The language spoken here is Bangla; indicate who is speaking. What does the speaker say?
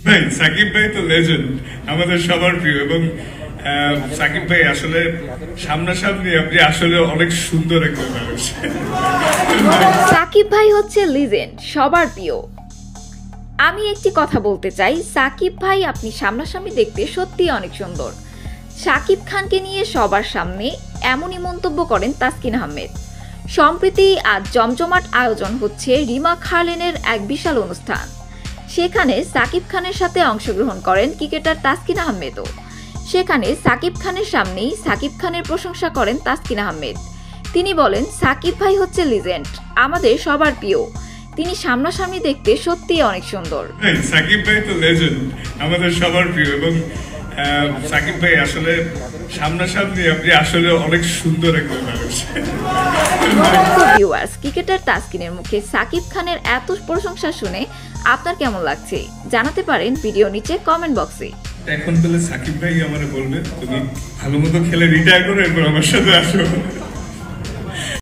Speaker 1: ভাই সাকিব ভাই তো লেজেন্ড, আমাদের সবার প্রিয়। এবং সাকিব ভাই আসলে সামনাসামনি আপনি আসলে অনেক সুন্দর একটা মানুষ।
Speaker 2: সাকিব ভাই হচ্ছে লিজেন্ড, সবার প্রিয়। আমি একটি কথা বলতে চাই, সাকিব ভাই আপনি সামনাসামনি দেখতে সত্যি অনেক সুন্দর। সাকিব খানকে নিয়ে সবার সামনে এমনই মন্তব্য করেন তাসকিন আহমেদ। সম্প্রতি আজ জমজমাট আয়োজন হচ্ছে রিমা খালেনের এক বিশাল অনুষ্ঠান। সেখানে সাকিব খানের সাথে অংশগ্রহণ করেন ক্রিকেটার তাসকিন আহমেদও। সেখানে সাকিব খানের সামনেই সাকিব খানের প্রশংসা করেন তাসকিন আহমেদ। তিনি বলেন, সাকিব ভাই হচ্ছে লিজেন্ড, আমাদের সবার প্রিয়। তিনি সামনাসামনি দেখতে সত্যিই অনেক সুন্দর।
Speaker 1: সাকিব ভাই তো লেজেন্ড, আমাদের সবার প্রিয়। এবং সাকিব ভাই আসলে সামনাসামনি আপনি আসলে অনেক সুন্দর একটা মানুষ।
Speaker 2: ভিউয়ার্স, ক্রিকেটার তাসকিনের মুখে সাকিব খানের এত প্রশংসা শুনে আপনার কেমন লাগছে জানাতে পারেন ভিডিও নিচে কমেন্ট বক্সে।
Speaker 1: এখন তাহলে সাকিব ভাই আমার বলবে, তুমি ভালো মতো খেলে রিটায়ার করো, এরপর আমার সাথে আসো।